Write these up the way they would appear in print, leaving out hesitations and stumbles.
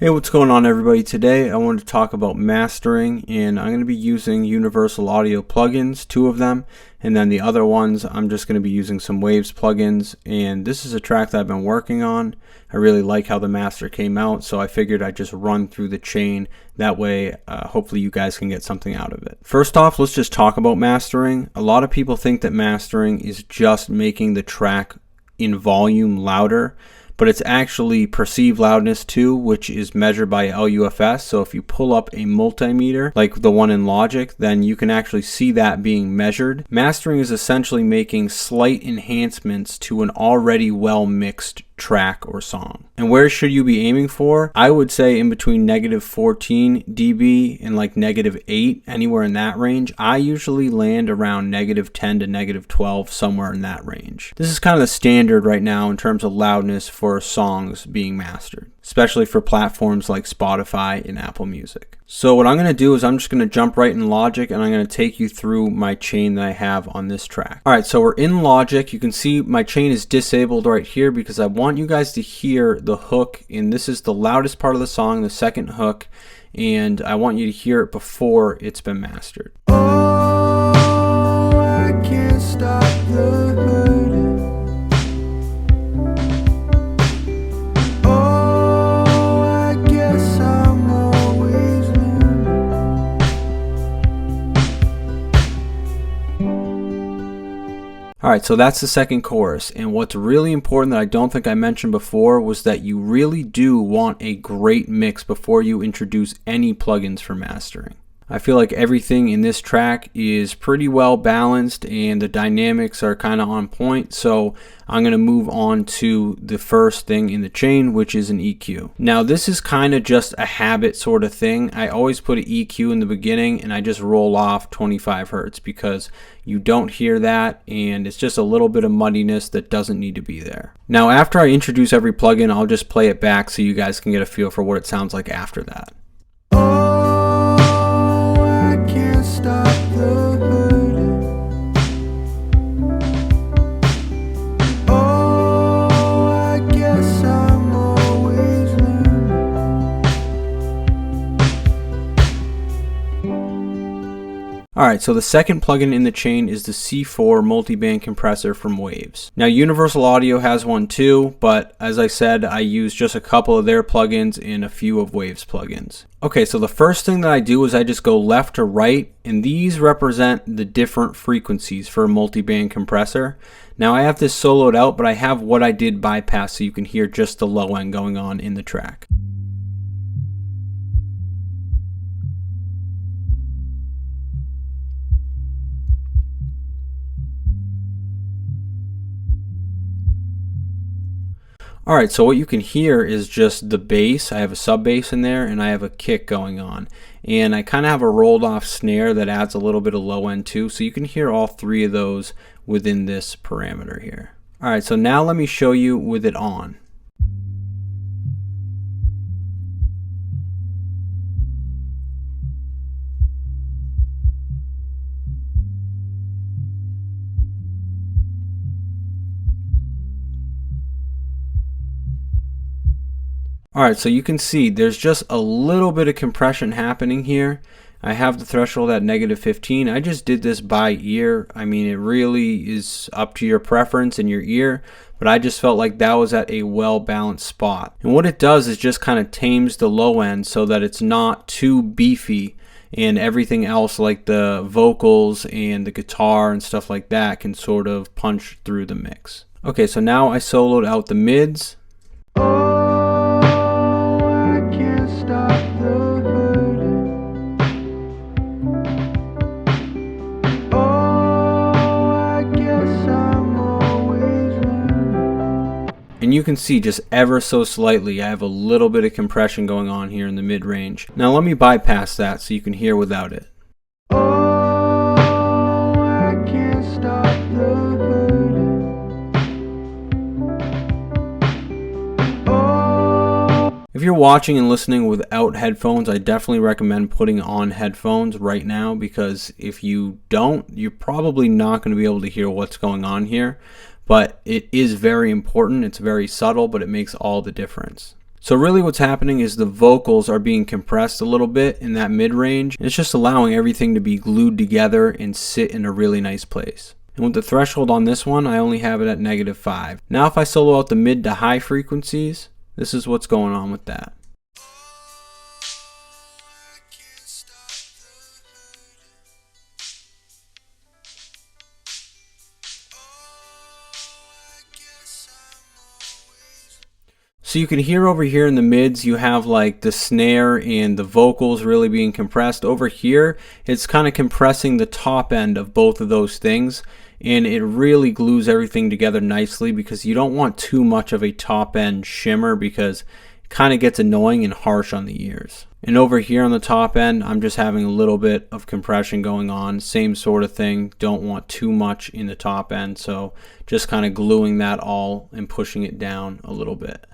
Hey, what's going on everybody? Today I wanted to talk about mastering, and I'm going to be using Universal Audio plugins, 2 of them, and then the other ones I'm just going to be using some Waves plugins. And this is a track that I've been working on. I really like how the master came out, so I figured I'd just run through the chain. That way hopefully you guys can get something out of it. First off, let's just talk about mastering. A lot of people think that mastering is just making the track in volume louder, but it's actually perceived loudness too, which is measured by LUFS. So if you pull up a multimeter like the one in Logic, then you can actually see that being measured. Mastering is essentially making slight enhancements to an already well mixed track or song. And where should you be aiming for? I would say in between -14 dB and like -8, anywhere in that range. I usually land around -10 to -12, somewhere in that range. This is kind of the standard right now in terms of loudness for songs being mastered, especially for platforms like Spotify and Apple Music. So what I'm going to do is I'm just going to jump right in Logic, and I'm going to take you through my chain that I have on this track. Alright, so we're in Logic. You can see my chain is disabled right here because I want you guys to hear the hook, and this is the loudest part of the song, the second hook, and I want you to hear it before it's been mastered. Oh, I can't stop the hurting. Alright, so that's the second chorus, and what's really important that I don't think I mentioned before was that you really do want a great mix before you introduce any plugins for mastering. I feel like everything in this track is pretty well balanced and the dynamics are kind of on point, so I'm going to move on to the first thing in the chain, which is an EQ. Now this is kind of just a habit sort of thing. I always put an EQ in the beginning and I just roll off 25 Hertz because you don't hear that and it's just a little bit of muddiness that doesn't need to be there. Now after I introduce every plugin, I'll just play it back so you guys can get a feel for what it sounds like after that. Stop the hurting. Oh, I guess I'm always learning. Alright, so the second plugin in the chain is the C4 multiband compressor from Waves. Now Universal Audio has one too, but as I said, I use just a couple of their plugins and a few of Waves plugins. Okay, so the first thing that I do is I just go left to right, and these represent the different frequencies for a multiband compressor. Now I have this soloed out, but I have what I did bypass so you can hear just the low end going on in the track. Alright, so what you can hear is just the bass. I have a sub bass in there and I have a kick going on. And I kind of have a rolled off snare that adds a little bit of low end too. So you can hear all 3 of those within this parameter here. Alright, so now let me show you with it on. Alright, so you can see there's just a little bit of compression happening here. I have the threshold at -15. I just did this by ear. I mean, it really is up to your preference and your ear, but I just felt like that was at a well-balanced spot. And what it does is just kind of tames the low end so that it's not too beefy, and everything else like the vocals and the guitar and stuff like that can sort of punch through the mix. Okay, so now I soloed out the mids. And you can see just ever so slightly I have a little bit of compression going on here in the mid-range. Now let me bypass that so you can hear without it. Oh, I can't stop the hurting. Oh. If you're watching and listening without headphones, I definitely recommend putting on headphones right now, because if you don't, you're probably not going to be able to hear what's going on here. But it is very important. It's very subtle, but it makes all the difference. So really what's happening is the vocals are being compressed a little bit in that mid-range. It's just allowing everything to be glued together and sit in a really nice place. And with the threshold on this one, I only have it at -5. Now if I solo out the mid to high frequencies, this is what's going on with that. So you can hear over here in the mids, you have like the snare and the vocals really being compressed. Over here, it's kind of compressing the top end of both of those things, and it really glues everything together nicely because you don't want too much of a top end shimmer because it kind of gets annoying and harsh on the ears. And over here on the top end, I'm just having a little bit of compression going on. Same sort of thing. Don't want too much in the top end, so just kind of gluing that all and pushing it down a little bit.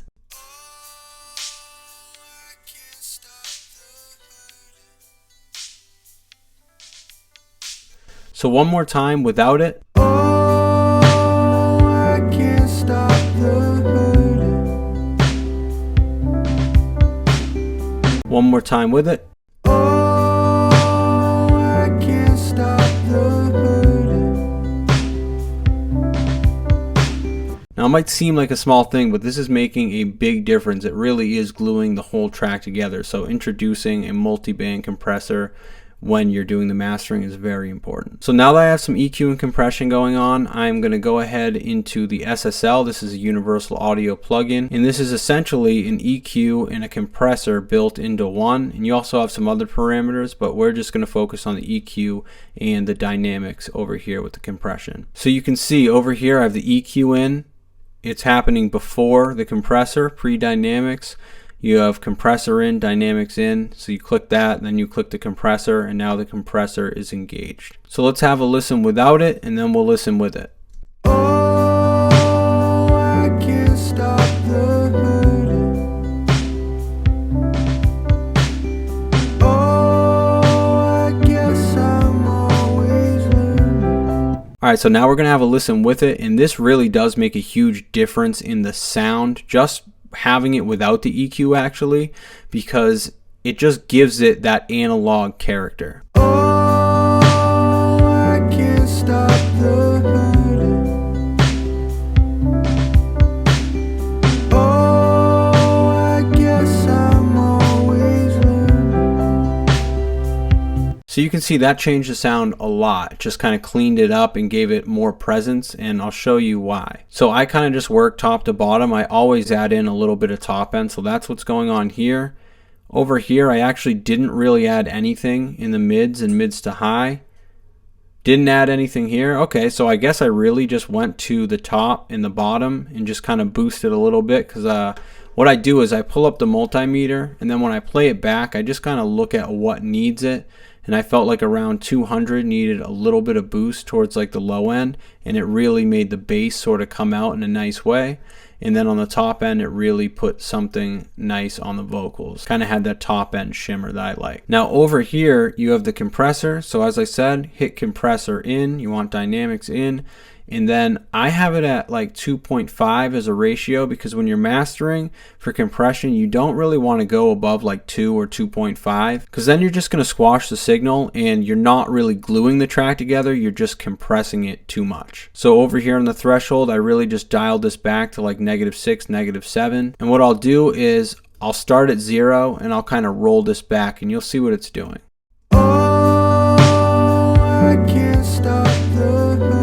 So one more time without it. Oh, I can't stop the hurting. One more time with it. Oh, I can't stop the hurting. Now it might seem like a small thing, but this is making a big difference. It really is gluing the whole track together. So introducing a multi-band compressor when you're doing the mastering is very important. So now that I have some EQ and compression going on, I'm going to go ahead into the SSL. This is a universal audio plugin, and this is essentially an EQ and a compressor built into one. And you also have some other parameters, but we're just going to focus on the EQ and the dynamics over here with the compression. So you can see over here I have the EQ in. It's happening before the compressor, pre-dynamics. You have compressor in, dynamics in, so you click that, then you click the compressor, and now the compressor is engaged. So let's have a listen without it, and then we'll listen with it. Oh, I can't stop the hurting. Oh, I guess I'm always learning. Alright, so now we're going to have a listen with it, and this really does make a huge difference in the sound, just having it without the EQ actually, because it just gives it that analog character. Oh, I can't stop the hurting. Oh, I guess I'm always learning. So you can see that changed the sound a lot. It just kind of cleaned it up and gave it more presence, and I'll show you why. So I kind of just work top to bottom. I always add in a little bit of top end, so that's what's going on here. Over here I actually didn't really add anything in the mids and mids to high. Didn't add anything here. Okay, so I guess I really just went to the top and the bottom and just kind of boosted a little bit, because what I do is I pull up the multimeter, and then when I play it back I just kind of look at what needs it. And I felt like around 200 needed a little bit of boost towards like the low end, and it really made the bass sort of come out in a nice way. And then on the top end, it really put something nice on the vocals. Kind of had that top end shimmer that I like. Now over here, you have the compressor. So as I said, hit compressor in, you want dynamics in. And then I have it at like 2.5 as a ratio, because when you're mastering for compression, you don't really want to go above like 2 or 2.5, because then you're just going to squash the signal and you're not really gluing the track together, you're just compressing it too much. So over here on the threshold, I really just dialed this back to like -6, -7. And what I'll do is I'll start at 0 and I'll kind of roll this back, and you'll see what it's doing. Oh, I can't stop the hurting.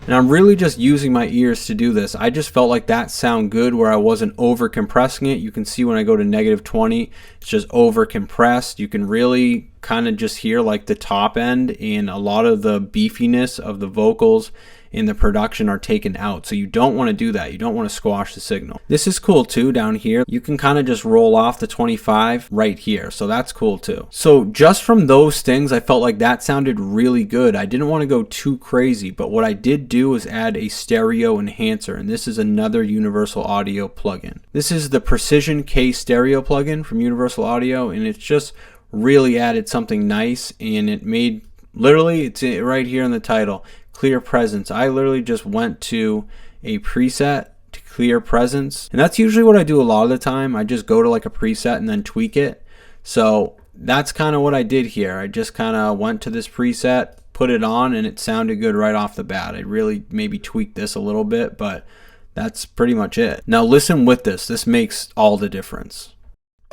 And I'm really just using my ears to do this. I just felt like that sound good where I wasn't over compressing it. You can see when I go to -20, it's just over compressed. You can really kind of just hear like the top end, and a lot of the beefiness of the vocals in the production are taken out. So you don't want to do that. You don't want to squash the signal. This is cool too down here. You can kind of just roll off the 25 right here. So that's cool too. So just from those things, I felt like that sounded really good. I didn't want to go too crazy, but what I did do was add a stereo enhancer, and this is another Universal Audio plugin. This is the Precision K stereo plugin from Universal Audio, and it's just really added something nice, and it made, literally, it's right here in the title, clear presence. I literally just went to a preset to clear presence, and that's usually what I do a lot of the time. I just go to like a preset and then tweak it. So that's kind of what I did here. I just kind of went to this preset, put it on, and it sounded good right off the bat. I really maybe tweaked this a little bit, but that's pretty much it. Now listen with this. This makes all the difference.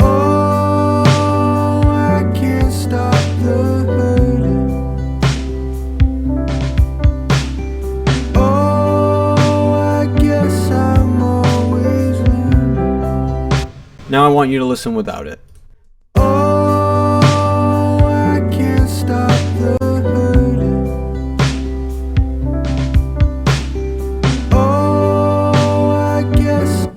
Oh, I can't stop the hurting. Oh, I guess I'm always learning. Now I want you to listen without it. Oh, I can't stop the hurting. Oh, I guess.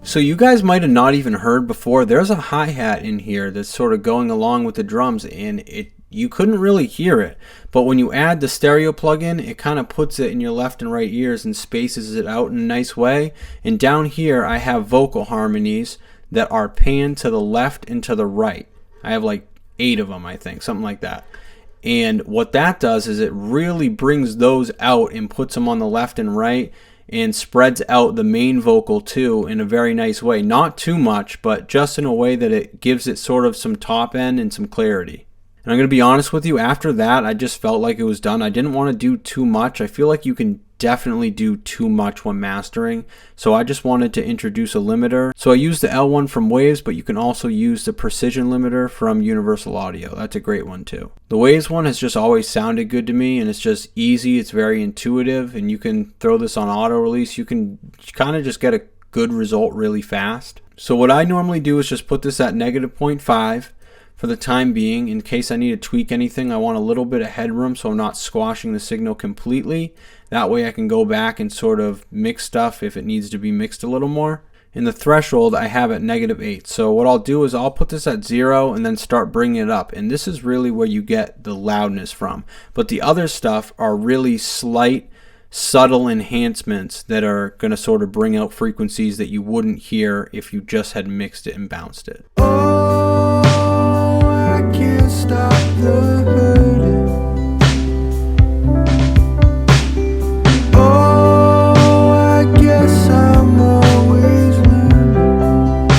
So you guys might have not even heard before, there's a hi-hat in here that's sort of going along with the drums, and you couldn't really hear it, but when you add the stereo plugin, it kind of puts it in your left and right ears and spaces it out in a nice way. And down here I have vocal harmonies that are panned to the left and to the right. I have like 8 of them, I think, something like that. And what that does is it really brings those out and puts them on the left and right, and spreads out the main vocal too in a very nice way. Not too much, but just in a way that it gives it sort of some top end and some clarity. And I'm going to be honest with you, after that I just felt like it was done. I didn't want to do too much. I feel like you can definitely do too much when mastering, so I just wanted to introduce a limiter. So I used the L1 from Waze, but you can also use the precision limiter from Universal Audio. That's a great one too. The Waze one has just always sounded good to me, and it's just easy, it's very intuitive, and you can throw this on auto release. You can kind of just get a good result really fast. So what I normally do is just put this at -0.5 for the time being. In case I need to tweak anything, I want a little bit of headroom so I'm not squashing the signal completely. That way I can go back and sort of mix stuff if it needs to be mixed a little more. And the threshold I have at -8. So what I'll do is I'll put this at 0 and then start bringing it up. And this is really where you get the loudness from. But the other stuff are really slight, subtle enhancements that are going to sort of bring out frequencies that you wouldn't hear if you just had mixed it and bounced it. Oh, I can't stop the hurting. Oh, I guess I'm always learning.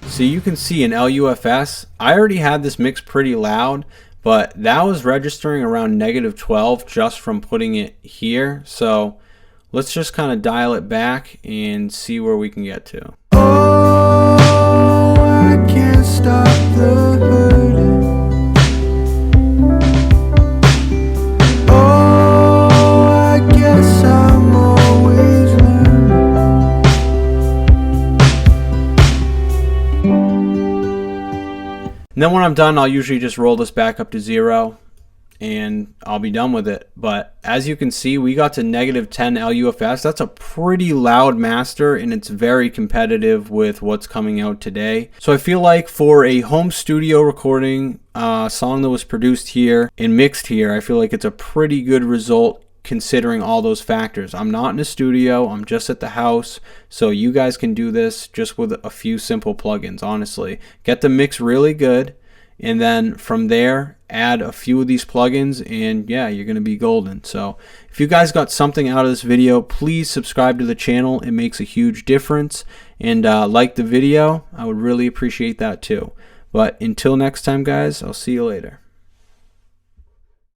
So you can see in LUFS, I already had this mixed pretty loud, but that was registering around -12 just from putting it here. So let's just kind of dial it back and see where we can get to. Oh, I can't stop the hurting. Oh, I guess I'm always learning. And then when I'm done, I'll usually just roll this back up to 0 and I'll be done with it. But as you can see, we got to -10 LUFS. That's a pretty loud master, and it's very competitive with what's coming out today. So I feel like for a home studio recording, song that was produced here and mixed here, I feel like it's a pretty good result considering all those factors. I'm not in a studio, I'm just at the house, so you guys can do this just with a few simple plugins. Honestly, get the mix really good, and then from there add a few of these plugins, and yeah, you're gonna be golden. So if you guys got something out of this video, please subscribe to the channel. It makes a huge difference, and like the video, I would really appreciate that too. But until next time guys, I'll see you later.